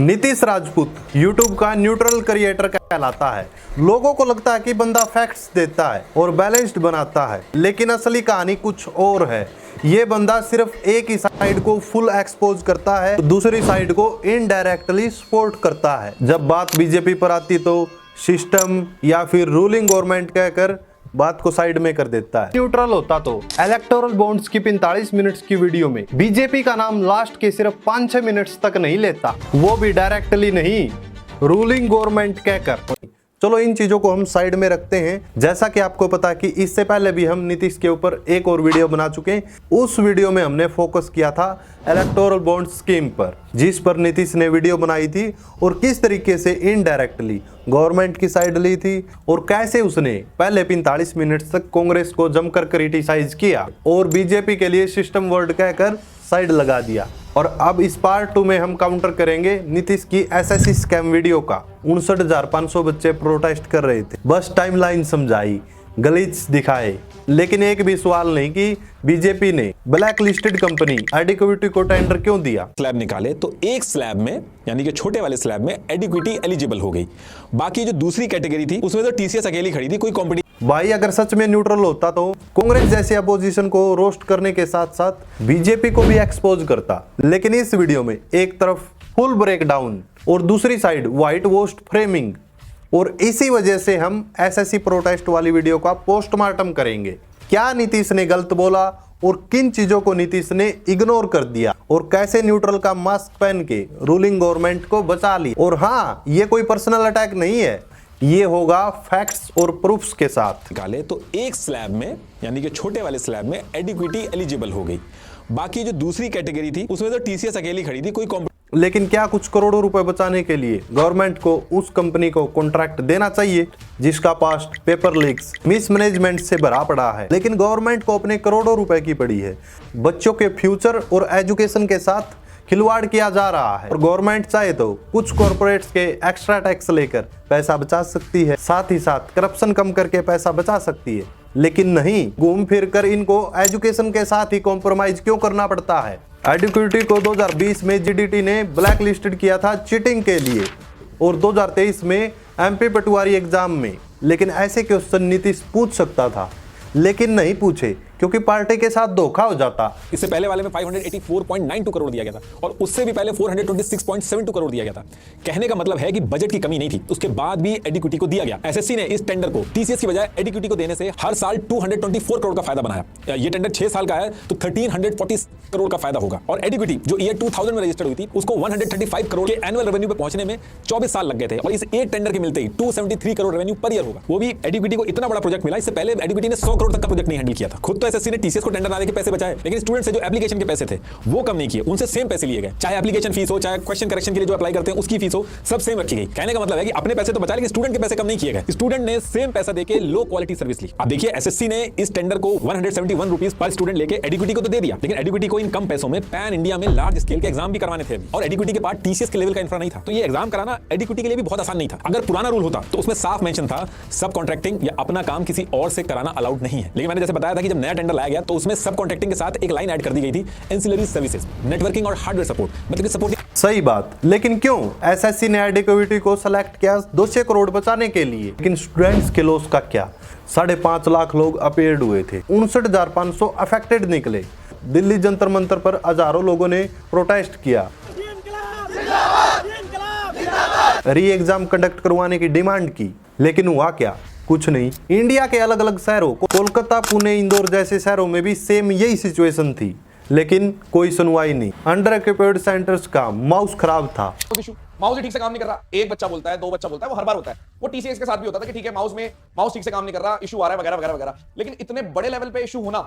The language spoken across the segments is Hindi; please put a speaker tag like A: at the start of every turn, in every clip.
A: नीतीश राजपूत यूट्यूब का न्यूट्रल क्रिएटर कहलाता है। लोगों को लगता है कि बंदा फैक्ट्स देता है और बैलेंस्ड बनाता है, लेकिन असली कहानी कुछ और है। ये बंदा सिर्फ एक ही साइड को फुल एक्सपोज करता है, दूसरी साइड को इनडायरेक्टली सपोर्ट करता है। जब बात बीजेपी पर आती तो सिस्टम या फिर रूलिंग गवर्नमेंट कहकर बात को साइड में कर देता है। न्यूट्रल होता तो इलेक्टोरल बॉन्ड्स की 45 मिनट्स की वीडियो में बीजेपी का नाम लास्ट के सिर्फ 5-6 मिनट्स तक नहीं लेता, वो भी डायरेक्टली नहीं, रूलिंग गवर्नमेंट कहकर। चलो इन चीजों को हम साइड में रखते हैं। जैसा कि आपको पता कि इससे पहले भी हम नीतीश के ऊपर एक और वीडियो बना चुके हैं। उस वीडियो में हमने फोकस किया था इलेक्टोरल बॉन्ड स्कीम पर, जिस पर नीतीश ने वीडियो बनाई थी और किस तरीके से इनडायरेक्टली गवर्नमेंट की साइड ली थी और कैसे उसने पहले 45 मिनट तक कांग्रेस को जमकर क्रिटिसाइज किया और बीजेपी के लिए सिस्टम वर्ड कहकर साइड लगा दिया। और अब इस पार्ट 2 में हम काउंटर करेंगे नीतीश की एसएससी स्कैम वीडियो का। 59,500 बच्चे प्रोटेस्ट कर रहे थे, बस टाइमलाइन समझाई, गलीच दिखाए, लेकिन एक भी सवाल नहीं कि बीजेपी ने ब्लैक लिस्टेड कंपनी एडिक्विटी को टेंडर क्यों दिया।
B: स्लैब निकाले तो एक स्लैब में यानी कि छोटे वाले स्लैब में एडिक्विटी एलिजिबल हो गई, बाकी जो दूसरी कैटेगरी थी उसमें तो टीसीएस अकेली खड़ी थी, कोई कंपनी।
A: भाई अगर सच में न्यूट्रल होता तो कांग्रेस जैसे अपोजिशन को रोस्ट करने के साथ साथ बीजेपी को भी एक्सपोज करता, लेकिन इस वीडियो में एक तरफ फुल ब्रेकडाउन और दूसरी साइड व्हाइट वॉश फ्रेमिंग, और इसी वजह से हम एसएससी प्रोटेस्ट वाली वीडियो का पोस्टमार्टम करेंगे। क्या नीतीश ने गलत बोला और किन चीजों को नीतीश ने इग्नोर कर दिया और कैसे न्यूट्रल का मास्क पहन के रूलिंग गवर्नमेंट को बचा ली। और हाँ, ये कोई पर्सनल अटैक नहीं है, ये होगा फैक्ट्स और प्रूफ्स के साथ।
B: निकाले तो एक स्लैब में यानी कि छोटे वाले स्लैब में एडिक्विटी एलिजिबल हो गई, बाकी जो दूसरी कैटेगरी थी उसमें तो टीसीएस अकेली खड़ी थी, कोई
A: लेकिन क्या कुछ करोड़ों रुपए बचाने के लिए गवर्नमेंट को उस कंपनी को कॉन्ट्रैक्ट देना चाहिए जिसका पास्ट पेपर लीक्स मिसमैनेजमेंट से भरा पड़ा है। लेकिन गवर्नमेंट को अपने करोड़ों रुपए की पड़ी है, बच्चों के फ्यूचर और एजुकेशन के साथ खिलवाड़ किया जा रहा है। और गवर्नमेंट चाहे तो कुछ कॉर्पोरेट्स के एक्स्ट्रा टैक्स लेकर पैसा बचा सकती है, साथ ही साथ करप्शन कम करके पैसा बचा सकती है, लेकिन नहीं, घूम फिर कर इनको एजुकेशन के साथ ही कॉम्प्रोमाइज क्यों करना पड़ता है। एडिक्विटी को 2020 में जीडीटी ने ब्लैक लिस्टेड किया था चीटिंग के लिए और 2023 में एमपी पटवारी एग्जाम में, लेकिन ऐसे क्वेश्चन नीतीश पूछ सकता था, लेकिन नहीं पूछे क्योंकि पार्टी के साथ धोखा हो जाता।
B: इससे पहले वाले में 584.92 करोड़ दिया गया था और उससे भी पहले 426.72 करोड़ दिया गया था। कहने का मतलब है कि बजट की कमी नहीं थी, उसके बाद भी एडिक्विटी को दिया गया। एसएससी ने इस टेंडर को टीसीएस की बजाय एडिक्विटी को देने से हर साल 224 करोड़ का फायदा बनाया। ये टेंडर 6 साल का है तो 1340 करोड़ का फायदा होगा। और एडिक्विटी जो ईयर 2000 में रजिस्टर्ड हुई थी उसको 135 करोड़ के एनुअल रेवेन्यू पे पहुंचने में 24 साल लग गए थे, और इस एक टेंडर के मिलते ही 273 करोड़ रेवेन्यू पर ईयर होगा। वो भी एडिक्विटी को इतना बड़ा प्रोजेक्ट मिला, इससे पहले एडिक्विटी ने 100 करोड़ तक का प्रोजेक्ट नहीं हैंडल किया था। खुद तो एसएससी ने टीसीएस को टेंडर ना देके पैसे बचाए, लेकिन स्टूडेंट से जो एप्लीकेशन के पैसे थे वो कम नहीं किए, उनसे सेम पैसे लिए गए। चाहे एप्लीकेशन फीस हो, चाहे क्वेश्चन करेक्शन के लिए जो अप्लाई करते हैं उसकी फीस हो, सब सेम रखी गई। कहने का मतलब है कि अपने पैसे तो बचा, लेकिन स्टूडेंट के पैसे कम नहीं किए गए। स्टूडेंट ने सेम पैसा देके लो क्वालिटी सर्विस ली। अब देखिए, एसएससी ने इस टेंडर को 171 रुपीस पर स्टूडेंट लेके एडिक्विटी को तो दे दिया, लेकिन एडिक्विटी को इन कम पैसों में पैन इंडिया में लार्ज स्केल के एग्जाम भी करवाने थे, और एडिक्विटी के पास टीसीएस के लेवल का इंफ्रा नहीं था, तो ये एग्जाम कराना एडिक्विटी के लिए भी बहुत आसान नहीं था। अगर पुराना रूल होता तो उसमें साफ मेंशन था सब कॉन्ट्रैक्टिंग या अपना काम किसी और से कराना अलाउड नहीं है। लेकिन मैंने जैसे बताया था कि जब नया टेंडर लाया गया तो उसमें सब कॉन्ट्रैक्टिंग के साथ एक लाइन ऐड कर दी गई थी, एंसिलरी सर्विसेज, नेटवर्किंग और हार्डवेयर सपोर्ट, मतलब कि सपोर्ट।
A: सही बात, लेकिन क्यों एसएससी ने एडिक्विटी को सेलेक्ट किया 200 करोड़ बचाने के लिए। लेकिन स्टूडेंट्स के लॉस का क्या? 5.5 लाख लोग अपीयर्ड हुए थे, 59,500 अफेक्टेड निकले। दिल्ली जंतर मंतर पर हजारों लोगों ने प्रोटेस्ट किया, री एग्जाम कंडक्ट करवाने की डिमांड की, लेकिन हुआ क्या? कुछ नहीं। इंडिया के अलग अलग शहरों, कोलकाता, पुणे, इंदौर जैसे शहरों में भी सेम यही सिचुएशन थी, लेकिन कोई सुनवाई नहीं। अंडर ऑक्यूपाइड सेंटर्स का माउस खराब था,
C: माउस ठीक से काम नहीं कर रहा, एक बच्चा बोलता है, 2 बच्चा बोलता है, वो हर बार होता है। वो टीसीएस के साथ भी होता था कि ठीक है माउस ठीक से काम नहीं कर रहा, इशू आ रहा है वगैरह वगैरह वगैरह। लेकिन इतने बड़े लेवल पे इशू होना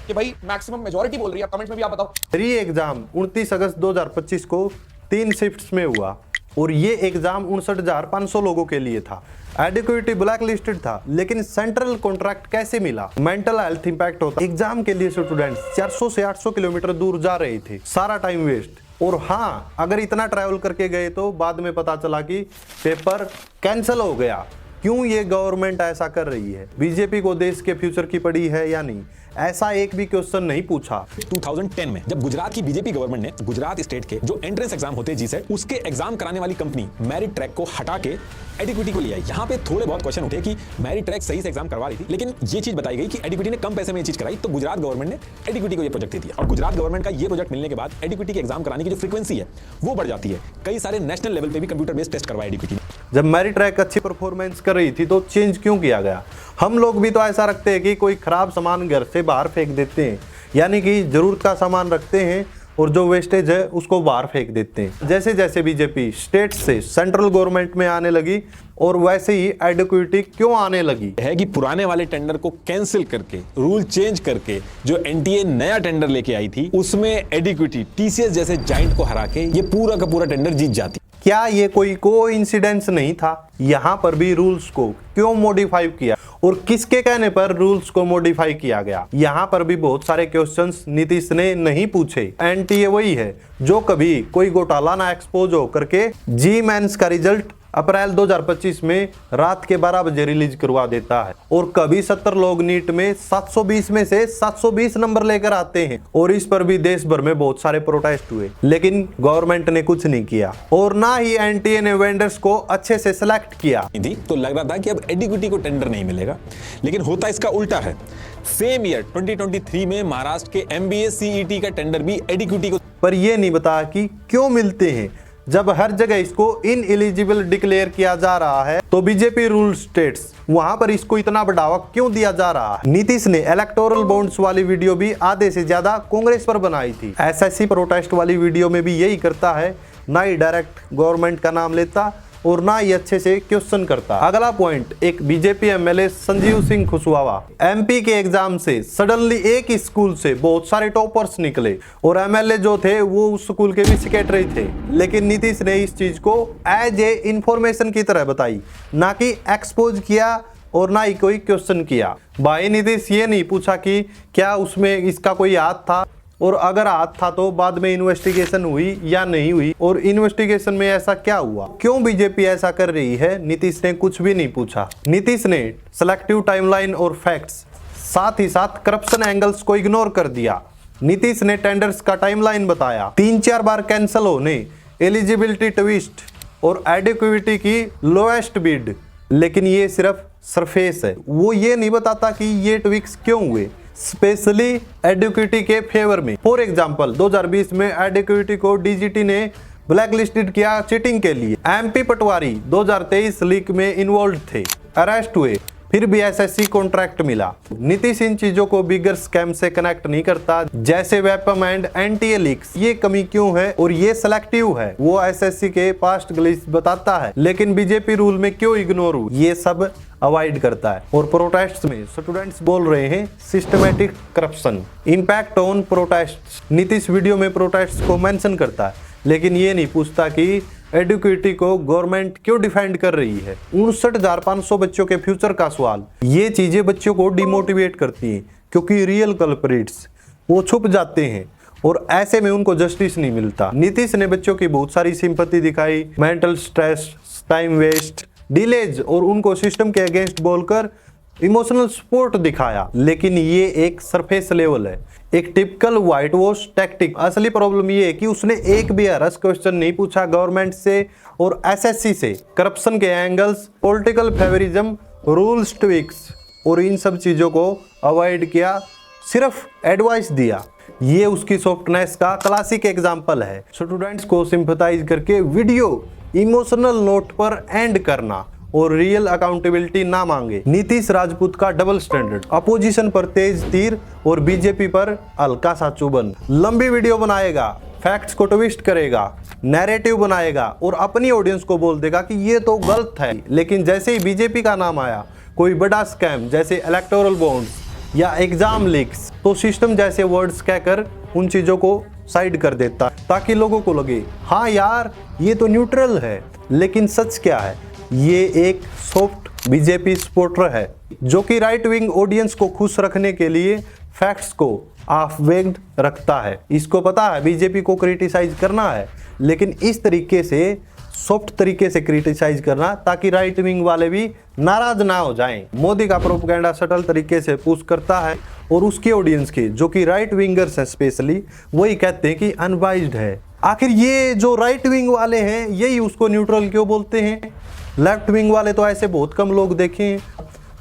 C: कि भाई मैक्सिमम मेजॉरिटी बोल रही है, कमेंट्स में भी आप बताओ।
A: री एग्जाम 29 अगस्त 2025 को 3 शिफ्ट्स में हुआ और ये एग्जाम 59,500 लोगों के लिए था। एडिक्विटी ब्लैक लिस्टेड था, लेकिन सेंट्रल कॉन्ट्रैक्ट कैसे मिला? मेंटल हेल्थ इंपैक्ट होता। एग्जाम के लिए स्टूडेंट्स 400 से 800 किलोमीटर दूर जा रहे थे, सारा टाइम वेस्ट। और हाँ, अगर इतना ट्रैवल करके गए तो बाद में पता चला कि पेपर कैंसिल हो गया। क्यों ये गवर्नमेंट ऐसा कर रही है? बीजेपी को देश के फ्यूचर की पड़ी है या नहीं? ऐसा एक भी क्वेश्चन नहीं पूछा।
B: 2010 में जब गुजरात की बीजेपी गवर्नमेंट ने गुजरात स्टेट के जो एंट्रेंस एग्जाम होते हैं जीसेट, उसके एग्जाम कराने वाली कंपनी मेरिट ट्रैक को हटा के एडिक्विटी को लिया। यहाँ पे थोड़े बहुत क्वेश्चन उठे कि मेरिट ट्रैक सही से एग्जाम करवा रही थी, लेकिन ये चीज बताई गई कि एडिक्विटी ने कम पैसे में ये चीज कराई, तो गुजरात गवर्नमेंट ने एडिक्विटी को ये प्रोजेक्ट दे दिया। और गुजरात गवर्नमेंट का ये प्रोजेक्ट मिलने के बाद एडिक्विटी के एग्जाम कराने की जो फ्रीक्वेंसी है वो बढ़ जाती है। कई सारे नेशनल लेवल पे भी कंप्यूटर बेस्ड टेस्ट करवाए एडिक्विटी ने।
A: जब मेरिट ट्रैक अच्छी परफॉर्मेंस कर रही थी तो चेंज क्यों किया गया? हम लोग भी तो ऐसा रखते हैं कि कोई खराब सामान घर से बाहर फेंक देते हैं, यानी कि जरूरत का सामान रखते हैं और जो वेस्टेज है उसको बाहर फेंक देते हैं। जैसे जैसे बीजेपी स्टेट से सेंट्रल गवर्नमेंट में आने लगी और वैसे ही एडिक्विटी क्यों आने लगी
B: है कि पुराने वाले टेंडर को कैंसिल करके रूल चेंज करके जो एनटीए नया टेंडर लेके आई थी उसमें एडिक्विटी टीसीएस जैसे जाइंट को हरा के ये पूरा का पूरा टेंडर जीत जाती।
A: क्या ये कोई कोइंसिडेंस नहीं था? यहाँ पर भी रूल्स को क्यों मॉडिफाई किया और किसके कहने पर रूल्स को मॉडिफाई किया गया? यहाँ पर भी बहुत सारे क्वेश्चंस नीतीश ने नहीं पूछे। एनटीए वही है जो कभी कोई घोटाला ना एक्सपोज हो करके जी मेंस का रिजल्ट अप्रैल 2025 में रात के 12 बजे रिलीज करवा देता है और कभी 70 लोग नीट में 720 में से 720 नंबर लेकर आते हैं और इस पर भी देश भर में बहुत सारे प्रोटेस्ट हुए, लेकिन गवर्नमेंट ने कुछ नहीं किया और ना ही एनटीए ने वेंडर्स को अच्छे से सिलेक्ट किया।
B: तो लग रहा था कि अब एडिक्विटी को टेंडर नहीं मिलेगा, लेकिन होता इसका उल्टा है। सेम ईयर 2023 में महाराष्ट्र के एमबीए सीईटी का टेंडर भी एडिक्विटी को,
A: पर यह नहीं बताया कि क्यों मिलते हैं। जब हर जगह इसको इनएलिजिबल डिक्लेयर किया जा रहा है तो बीजेपी रूल स्टेट्स वहां पर इसको इतना बढ़ावा क्यों दिया जा रहा है? नीतीश ने इलेक्टोरल बॉन्ड्स वाली वीडियो भी आधे से ज्यादा कांग्रेस पर बनाई थी। एसएससी प्रोटेस्ट वाली वीडियो में भी यही करता है, ना ही डायरेक्ट गवर्नमेंट का नाम लेता और ना ही अच्छे से क्वेश्चन करता। अगला पॉइंट, एक BJP MLA Sanjeev Singh Kushwaha MP के एग्जाम से सडनली एक ही स्कूल से बहुत सारे टॉपर्स निकले और एमएलए जो थे वो उस स्कूल के भी सेक्रेटरी थे, लेकिन नीतीश ने इस चीज को एज ए इंफॉर्मेशन की तरह बताई, ना कि एक्सपोज किया और ना ही कोई क्वेश्चन किया। भाई नीतीश ये नहीं पूछा कि क्या उसमें इसका कोई हाथ था और अगर हाथ था तो बाद में इन्वेस्टिगेशन हुई या नहीं हुई और इन्वेस्टिगेशन में ऐसा क्या हुआ, क्यों बीजेपी ऐसा कर रही है? नीतीश ने कुछ भी नहीं पूछा। नीतीश ने सिलेक्टिव टाइमलाइन और फैक्ट्स साथ ही साथ करप्शन एंगल्स को इग्नोर कर दिया। नीतीश ने टेंडर्स का टाइमलाइन बताया, 3-4 बार कैंसिल होने, एलिजिबिलिटी ट्विस्ट और एडिक्विटी की लोएस्ट बिड, लेकिन ये सिर्फ सरफेस है। वो ये नहीं बताता कि ये ट्विक्स क्यों हुए, स्पेशली एडिक्विटी के फेवर में। फॉर एग्जांपल 2020 में एडिक्विटी को डीजीटी ने ब्लैक लिस्टेड किया चीटिंग के लिए। एमपी पटवारी 2023 लीक में इन्वॉल्व थे, अरेस्ट हुए, फिर भी एसएससी कॉन्ट्रैक्ट मिला। नीतीश इन चीजों को बिगर स्कैम से कनेक्ट नहीं करता, जैसे वेपम एंड एनटीए लीक्स। ये कमी क्यों है और ये सिलेक्टिव है, वो एसएससी के पास्ट ग्लिच बताता है, लेकिन बीजेपी रूल में क्यों इग्नोर हुई, ये सब अवॉइड करता है। और प्रोटेस्ट में स्टूडेंट्स बोल रहे हैं systematic corruption, impact on protest. Nitish video में प्रोटेस्ट को मेंशन करता है, लेकिन ये नहीं पूछता कि एडिक्विटी को गवर्नमेंट क्यों डिफेंड कर रही है। 59,500 बच्चों के फ्यूचर का सवाल, ये चीजें बच्चों को डिमोटिवेट करती हैं क्योंकि रियल कल्प्रिट्स वो छुप जाते हैं और ऐसे में उनको जस्टिस नहीं मिलता। नीतीश ने बच्चों की बहुत सारी सिंपैथी दिखाई, mental stress, time waste, delays और उनको सिस्टम के अगेंस्ट बोलकर इमोशनल सपोर्ट दिखाया, लेकिन ये एक सरफेस लेवल है, एक टिपिकल व्हाइट वॉश टैक्टिक। असली प्रॉब्लम ये है कि उसने एक भी हरस क्वेश्चन नहीं पूछा गवर्नमेंट से और एसएससी से। करप्शन के angles, political favouritism, rules tweaks और इन सब चीजों को अवॉइड किया, सिर्फ एडवाइस दिया। ये उसकी सॉफ्टनेस का क्लासिक एग्जाम्पल है। स्टूडेंट्स को सिंपैथाइज करके वीडियो इमोशनल नोट पर एंड करना और रियल अकाउंटेबिलिटी ना मांगे। नीतीश राजपूत का डबल स्टैंडर्ड, अपोजिशन पर तेज तीर और बीजेपी पर हल्का सा चुभन। लंबी वीडियो बनाएगा, फैक्ट्स को ट्विस्ट करेगा, नैरेटिव बनाएगा और अपनी ऑडियंस को बोल देगा कि ये तो गलत है, लेकिन जैसे ही बीजेपी का नाम आया, कोई बड़ा स्कैम जैसे इलेक्टोरल बॉन्ड्स या एग्जाम लीक्स, तो सिस्टम जैसे वर्ड्स कहकर उन चीजों को साइड कर देता ताकि लोगों को लगे हाँ यार ये तो न्यूट्रल है। लेकिन सच क्या है, ये एक सॉफ्ट बीजेपी सपोर्टर है जो कि राइट विंग ऑडियंस को खुश रखने के लिए फैक्ट्स को ऑफ वेग्ड रखता है। इसको पता है बीजेपी को क्रिटिसाइज करना है, लेकिन इस तरीके से सॉफ्ट तरीके से क्रिटिसाइज करना ताकि राइट विंग वाले भी नाराज ना हो जाएं। मोदी का प्रोपेगेंडा सटल तरीके से पुश करता है और उसके ऑडियंस के जो कि राइट विंगर्स हैं स्पेशली वही कहते हैं कि अनवाइज्ड है। आखिर ये जो राइट विंग वाले हैं यही उसको न्यूट्रल क्यों बोलते हैं? लेफ्ट विंग वाले तो ऐसे बहुत कम लोग देखे हैं,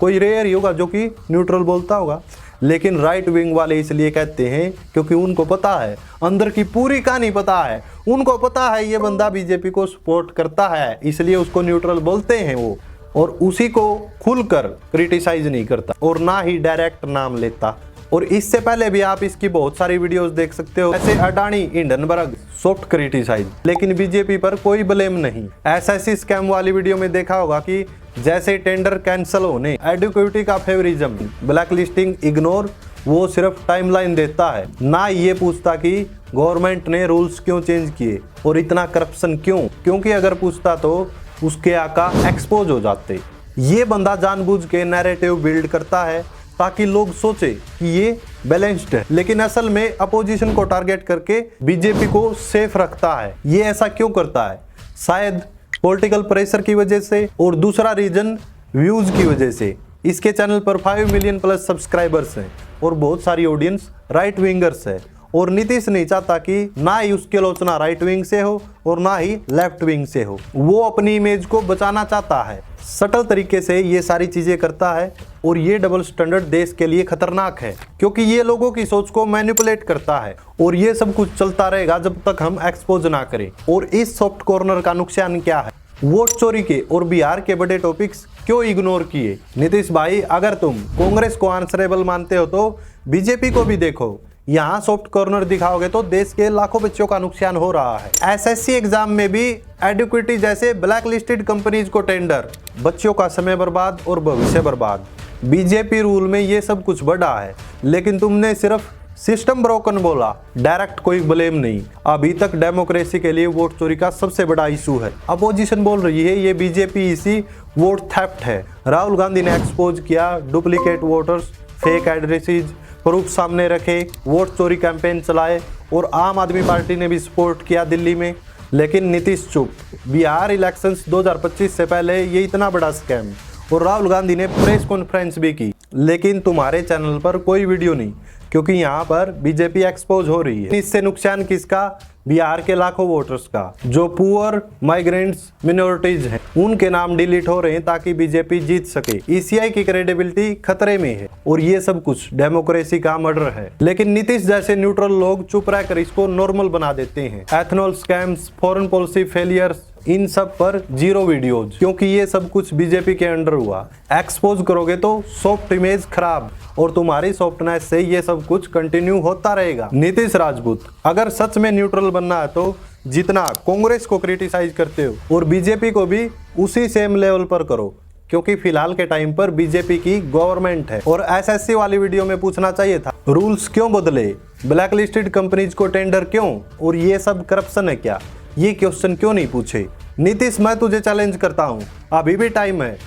A: कोई रेयर ही होगा जो कि न्यूट्रल बोलता होगा। लेकिन राइट विंग वाले इसलिए कहते हैं क्योंकि उनको पता है, अंदर की पूरी कहानी पता है, उनको पता है ये बंदा बीजेपी को सपोर्ट करता है, इसलिए उसको न्यूट्रल बोलते हैं वो। और उसी को खुलकर क्रिटिसाइज नहीं करता और ना ही डायरेक्ट नाम लेता। और इससे पहले भी आप इसकी बहुत सारी वीडियोस देख सकते हो, जैसे अडानी, हिंडनबर्ग सॉफ्ट क्रिटिसाइज, लेकिन बीजेपी पर कोई ब्लेम नहीं। एसएससी स्कैम वाली वीडियो में देखा होगा कि जैसे टेंडर कैंसिल होने, एडिक्विटी का फेवरिज्म, ब्लैक लिस्टिंग इग्नोर, वो सिर्फ टाइमलाइन देता है, ना ये पूछता कि गवर्नमेंट ने रूल्स क्यों चेंज किए और इतना करप्शन क्यों, क्योंकि अगर पूछता तो उसके आका एक्सपोज हो जाते। ये बंदा जानबूझ के नैरेटिव बिल्ड करता है ताकि लोग सोचे कि ये बैलेंस्ड है, लेकिन असल में अपोजिशन को टारगेट करके बीजेपी को सेफ रखता है। ये ऐसा क्यों करता है? शायद पॉलिटिकल प्रेशर की वजह से और दूसरा रीजन व्यूज की वजह से। इसके चैनल पर 5 मिलियन प्लस सब्सक्राइबर्स हैं और बहुत सारी ऑडियंस राइट विंगर्स है और नीतीश नहीं चाहता कि ना ही उसकी आलोचना राइट विंग से हो और ना ही लेफ्ट विंग से हो। वो अपनी इमेज को बचाना चाहता है, सटल तरीके से ये सारी चीजें करता है और ये डबल स्टैंडर्ड देश के लिए खतरनाक है क्योंकि ये लोगों की सोच को मैनिपुलेट करता है और ये सब कुछ चलता रहेगा जब तक हम एक्सपोज ना करें। और इस सॉफ्ट कॉर्नर का नुकसान क्या है? वोट चोरी के और बिहार के बड़े टॉपिक्स क्यों इग्नोर किए? नीतीश भाई, अगर तुम कांग्रेस को आंसरेबल मानते हो तो बीजेपी को भी देखो। यहाँ सॉफ्ट कॉर्नर दिखाओगे तो देश के लाखों बच्चों का नुकसान हो रहा है। एसएससी एग्जाम में भी एडिक्विटी जैसे ब्लैक लिस्टेड कंपनीज को टेंडर, बच्चों का समय बर्बाद और भविष्य बर्बाद। बीजेपी रूल में ये सब कुछ बढ़ा है, लेकिन तुमने सिर्फ सिस्टम ब्रोकन बोला, डायरेक्ट कोई ब्लेम नहीं। अभी तक डेमोक्रेसी के लिए वोट चोरी का सबसे बड़ा इशू है। अपोजिशन बोल रही है ये बीजेपी इसी वोट थेफ्ट है। राहुल गांधी ने एक्सपोज किया duplicate voters, fake addresses, proof सामने रखे, वोट चोरी कैंपेन चलाए और आम आदमी पार्टी ने भी सपोर्ट किया दिल्ली में, लेकिन नीतीश चुप। बिहार इलेक्शंस 2025 से पहले ये इतना बड़ा स्कैम और राहुल गांधी ने प्रेस कॉन्फ्रेंस भी की, लेकिन तुम्हारे चैनल पर कोई वीडियो नहीं क्योंकि यहाँ पर बीजेपी एक्सपोज हो रही है। इससे नुकसान किसका? बिहार के लाखों वोटर्स का जो पुअर, माइग्रेंट्स, मिनोरिटीज हैं, उनके नाम डिलीट हो रहे हैं ताकि बीजेपी जीत सके। ईसीआई की क्रेडिबिलिटी खतरे में है और ये सब कुछ डेमोक्रेसी का मर्डर है। लेकिन नीतीश जैसे न्यूट्रल लोग चुप रहकर इसको नॉर्मल बना देते हैं। Ethanol scams, foreign policy failures, इन सब पर जीरो वीडियोज, क्योंकि ये सब कुछ बीजेपी के अंडर हुआ। एक्सपोज करोगे तो सॉफ्ट इमेज खराब और तुम्हारी सॉफ्टनेस से ये सब कुछ कंटिन्यू होता रहेगा। नीतीश राजपूत, अगर सच में न्यूट्रल बनना है तो जितना कांग्रेस को क्रिटिसाइज करते हो और बीजेपी को भी उसी सेम लेवल पर करो, क्योंकि फिलहाल के टाइम पर बीजेपी की गवर्नमेंट है। और एसएससी वाली वीडियो में पूछना चाहिए था, रूल्स क्यों बदले, ब्लैक लिस्टेड कंपनीज को टेंडर क्यों और ये सब करप्शन है क्या? ये क्वेश्चन क्यों नहीं पूछे? नीतीश, मैं तुझे चैलेंज करता हूँ, अभी भी टाइम है,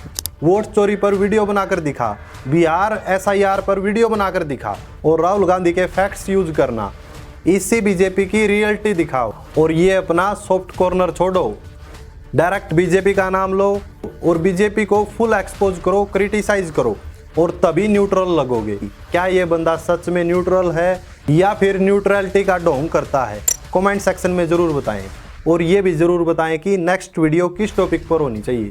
A: वोट चोरी पर वीडियो बनाकर दिखा, बिहार एसआईआर पर वीडियो बनाकर दिखा और राहुल गांधी के फैक्ट्स यूज करना। इससे बीजेपी की रियलिटी दिखाओ और ये अपना सॉफ्ट कॉर्नर छोड़ो, डायरेक्ट बीजेपी का नाम लो और बीजेपी को फुल एक्सपोज करो, क्रिटिसाइज करो और तभी न्यूट्रल लगोगे। क्या ये बंदा सच में न्यूट्रल है या फिर न्यूट्रलिटी का ढोंग करता है? कमेंट सेक्शन में जरूर बताएं और ये भी जरूर बताएं कि नेक्स्ट वीडियो किस टॉपिक पर होनी चाहिए।